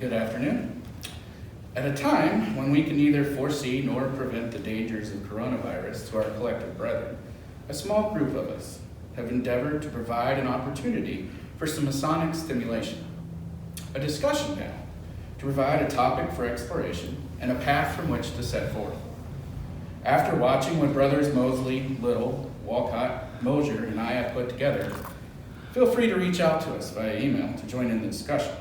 Good afternoon. At a time when we can neither foresee nor prevent the dangers of coronavirus to our collective brethren, a small group of us have endeavored to provide an opportunity for some Masonic stimulation, a discussion panel to provide a topic for exploration and a path from which to set forth. After watching what Brothers Mosley, Little, Walcott, Mosier, and I have put together, feel free to reach out to us via email to join in the discussion.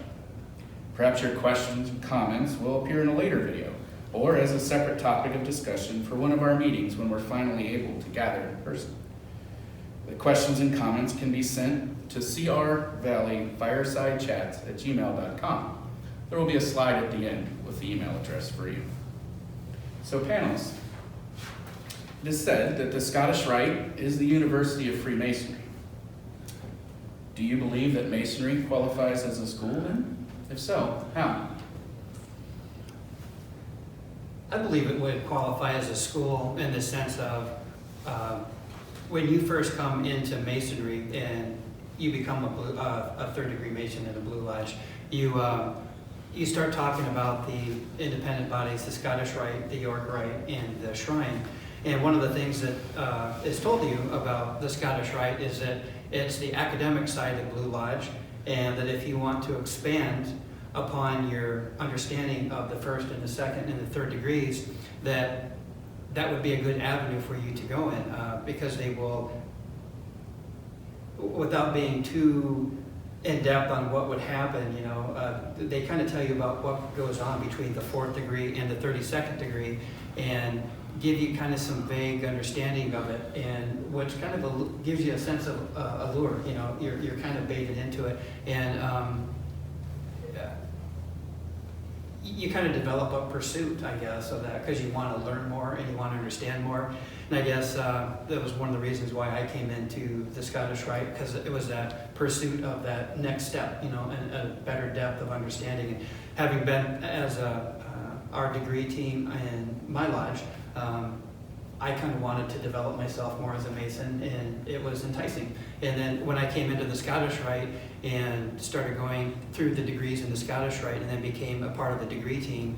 Perhaps your questions and comments will appear in a later video or as a separate topic of discussion for one of our meetings when we're finally able to gather in person. The questions and comments can be sent to crvalleyfiresidechats@gmail.com. There will be a slide at the end with the email address for you. So panelists, it is said that the Scottish Rite is the University of Freemasonry. Do you believe that Masonry qualifies as a school then? If so, how? I believe it would qualify as a school in the sense of when you first come into Masonry and you become a third degree Mason in a Blue Lodge, you start talking about the independent bodies, the Scottish Rite, the York Rite, and the Shrine. And one of the things that is told to you about the Scottish Rite is that it's the academic side of Blue Lodge, and that if you want to expand upon your understanding of the first and the second and the third degrees, that would be a good avenue for you to go in, because they will, without being too in depth on what would happen, they kind of tell you about what goes on between the fourth degree and the 32nd degree, and give you kind of some vague understanding of it, and which kind of gives you a sense of allure. You're kind of baited into it, and you kind of develop a pursuit, I guess, of that, because you want to learn more and you want to understand more. And I guess that was one of the reasons why I came into the Scottish Rite, because it was that pursuit of that next step, and a better depth of understanding. And having been as our degree team in my lodge, I kind of wanted to develop myself more as a Mason, and it was enticing. And then when I came into the Scottish Rite and started going through the degrees in the Scottish Rite and then became a part of the degree team,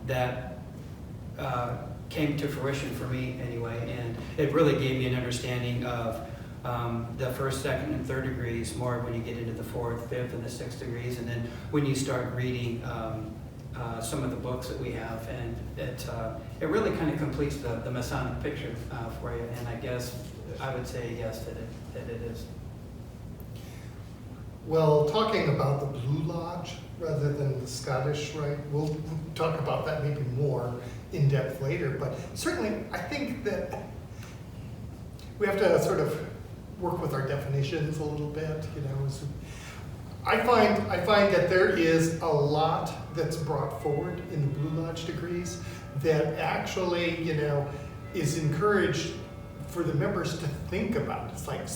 that came to fruition for me anyway. And it really gave me an understanding of the first, second, and third degrees more when you get into the fourth, fifth, and the sixth degrees. And then when you start reading some of the books that we have, and it really kind of completes the Masonic picture for you. And I guess I would say yes, that it is. Well, talking about the Blue Lodge rather than the Scottish Rite, we'll talk about that maybe more in depth later, but certainly I think that we have to sort of work with our definitions a little bit, So I find that there is a lot that's brought forward in the Blue Lodge degrees that actually, is encouraged for the members to think about. It's like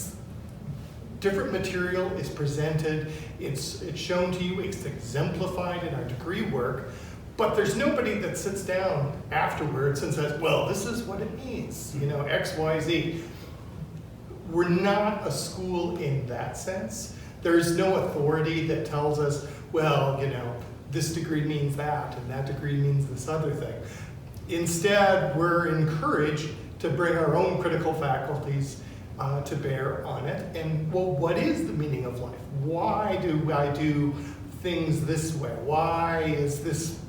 different material is presented, it's shown to you, it's exemplified in our degree work, but there's nobody that sits down afterwards and says, well, this is what it means, X, Y, Z. We're not a school in that sense. There's no authority that tells us, well, this degree means that, and that degree means this other thing. Instead, we're encouraged to bring our own critical faculties to bear on it. And, well, what is the meaning of life? Why do I do things this way? Why is this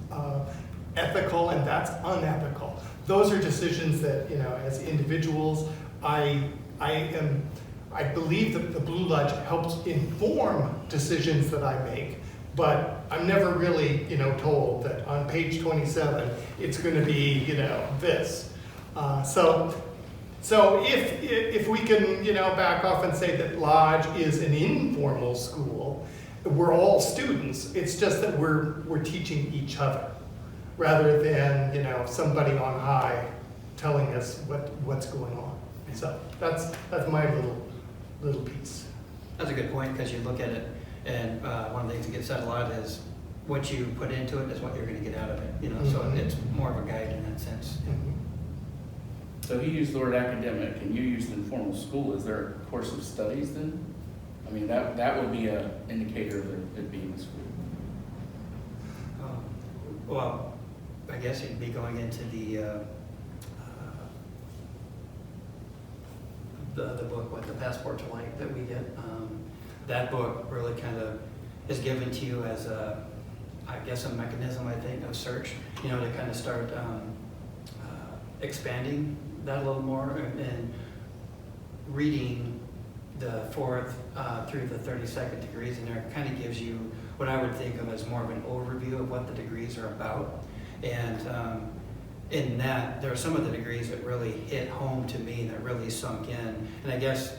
ethical and that's unethical? Those are decisions that, as individuals, I believe that the Blue Lodge helps inform decisions that I make, but I'm never really, told that on page 27, it's going to be, this. So if we can, back off and say that Lodge is an informal school, we're all students. It's just that we're teaching each other, rather than, somebody on high telling us what's going on. So that's my little piece. That's a good point, because you look at it, and one of the things that gets said a lot is what you put into it is what you're going to get out of it. So it's more of a guide in that sense. Mm-hmm. So he used the word academic, and you used informal school. Is there a course of studies then? I mean, that would be an indicator of it being a school. well, I guess you'd be going into the book, what, the Passport to Light that we get. That book really kind of is given to you as I guess a mechanism, I think, of search, to kind of start expanding that a little more and reading the 4th through the 32nd degrees in there. Kind of gives you what I would think of as more of an overview of what the degrees are about. And in that, there are some of the degrees that really hit home to me, that really sunk in. And I guess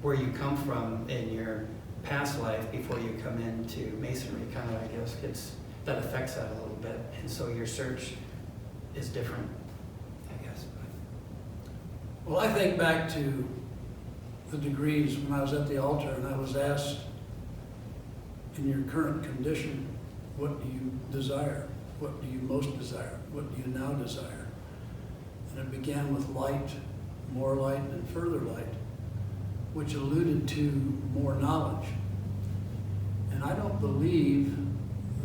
where you come from in your past life before you come into Masonry, kind of, I guess, that affects that a little bit. And so your search is different, I guess. Well, I think back to the degrees when I was at the altar and I was asked, in your current condition, what do you desire? What do you most desire? What do you now desire? And it began with light, more light, and further light, which alluded to more knowledge. And I don't believe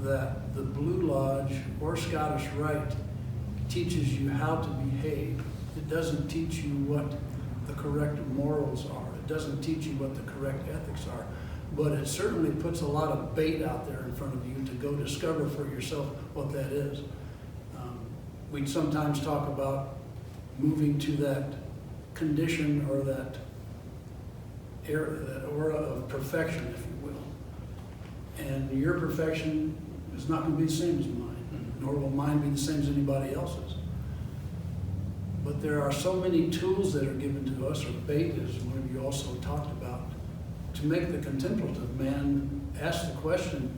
that the Blue Lodge or Scottish Rite teaches you how to behave. It doesn't teach you what the correct morals are. It doesn't teach you what the correct ethics are. But it certainly puts a lot of bait out there in front of you to go discover for yourself what that is. We'd sometimes talk about moving to that condition or that area, that aura of perfection, if you will. And your perfection is not going to be the same as mine, nor will mine be the same as anybody else's. But there are so many tools that are given to us, or bait, as one of you also talked about, to make the contemplative man ask the question,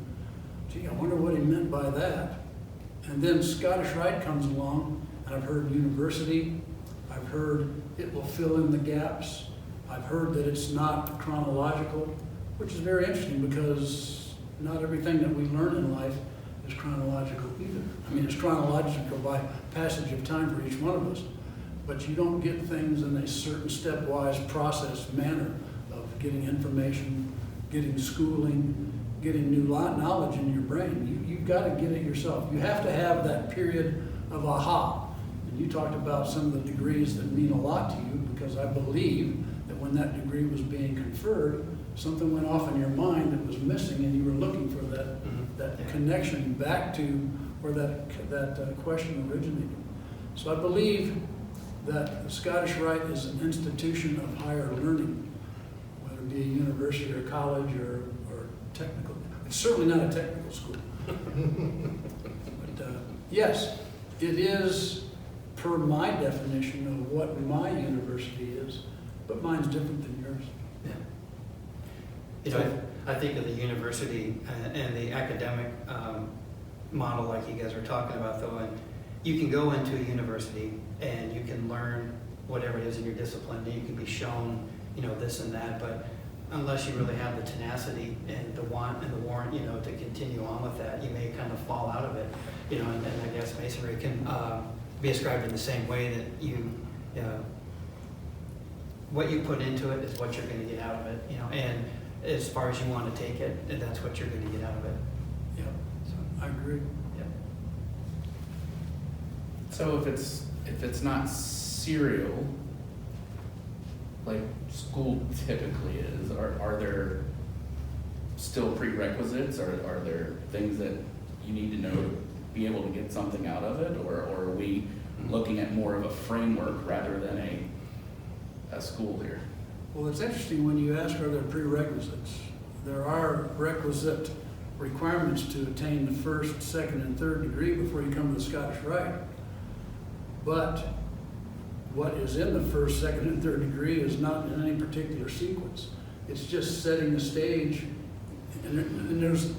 gee, I wonder what he meant by that. And then Scottish Rite comes along, and I've heard university, I've heard it will fill in the gaps, I've heard that it's not chronological, which is very interesting because not everything that we learn in life is chronological either. I mean, it's chronological by passage of time for each one of us, but you don't get things in a certain stepwise process manner of getting information, getting schooling, getting new knowledge in your brain. You've got to get it yourself. You have to have that period of aha. And you talked about some of the degrees that mean a lot to you, because I believe that when that degree was being conferred, something went off in your mind that was missing, and you were looking for that connection back to where that question originated. So I believe that the Scottish Rite is an institution of higher learning, whether it be a university or college or technical. It's certainly not a technical school. But yes, it is per my definition of what my university is, but mine's different than yours. Yeah. I think of the university and the academic model like you guys are talking about, though, and you can go into a university and you can learn whatever it is in your discipline, and you can be shown, this and that, but unless you really have the tenacity and the want and the warrant, to continue on with that, you may kind of fall out of it, and I guess Masonry can be ascribed in the same way that what you put into it is what you're going to get out of it, and as far as you want to take it, that's what you're going to get out of it. Yeah, So, I agree. yeah. So if it's not serial, like school typically is, are there still prerequisites? Are there things that you need to know to be able to get something out of it? Or are we looking at more of a framework rather than a school here? Well, it's interesting when you ask, are there prerequisites? There are requisite requirements to attain the first, second, and third degree before you come to the Scottish Rite. But what is in the first, second, and third degree is not in any particular sequence. It's just setting the stage. And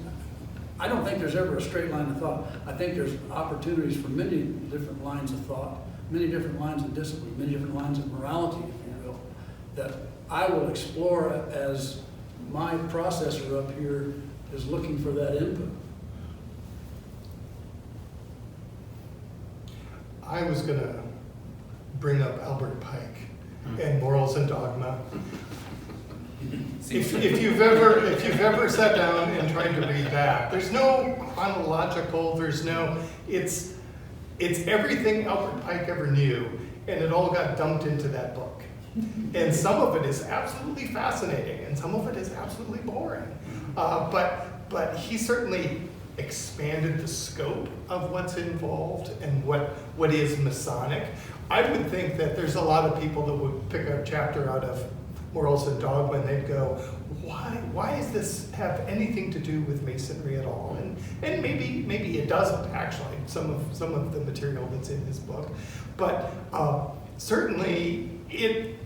I don't think there's ever a straight line of thought. I think there's opportunities for many different lines of thought, many different lines of discipline, many different lines of morality, if you will, that I will explore as my processor up here is looking for that input. I was going to bring up Albert Pike and morals and dogma. If you've ever sat down and tried to read that, there's no chronological, it's everything Albert Pike ever knew, and it all got dumped into that book. And some of it is absolutely fascinating, and some of it is absolutely boring. But he certainly expanded the scope of what's involved and what is Masonic. I would think that there's a lot of people that would pick a chapter out of Morals and Dogma and they'd go, why does this have anything to do with Masonry at all? And maybe it doesn't actually, some of the material that's in his book. But certainly it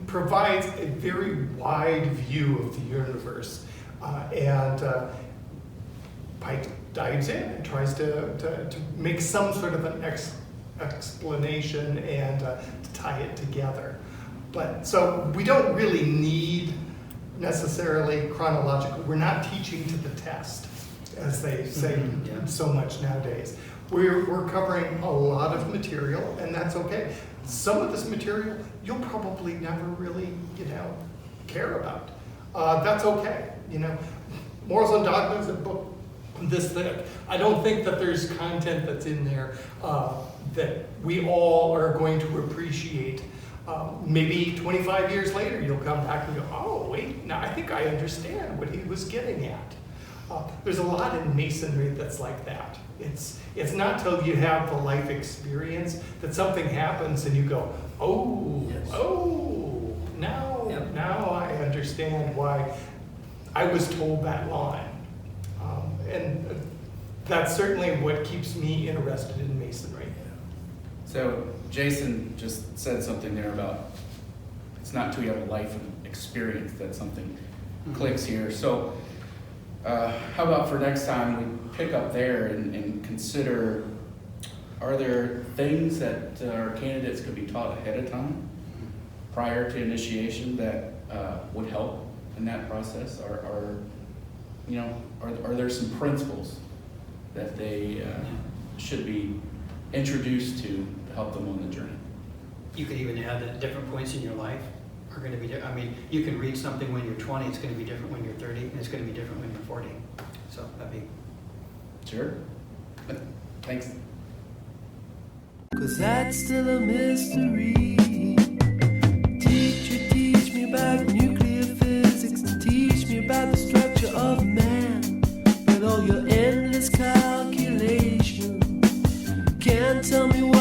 provides a very wide view of the universe. And Pike dives in and tries to make some sort of an explanation and to tie it together. But so we don't really need necessarily chronological. We're not teaching to the test, as they say so much nowadays. We're covering a lot of material, and that's okay. Some of this material you'll probably never really, care about. That's okay. Morals and Dogma is a book this thick. I don't think that there's content that's in there that we all are going to appreciate. Maybe 25 years later, you'll come back and go, oh, wait, now I think I understand what he was getting at. There's a lot in Masonry that's like that. It's not till you have the life experience that something happens and you go, now I understand why I was told that line. And that's certainly what keeps me interested in Masonry. So Jason just said something there about it's not till you have a life experience that something clicks here. So how about for next time we pick up there and consider, are there things that our candidates could be taught ahead of time prior to initiation that would help in that process? Are there some principles that they should be introduced to help them on the journey? You could even add that different points in your life are going to be different. I mean, you can read something when you're 20, it's going to be different when you're 30, and it's going to be different when you're 40. So that'd be... Sure. Thanks. 'Cause that's still a mystery. Teacher, teach me about nuclear physics and teach me about the structure of man. With all your endless calculations, can't tell me what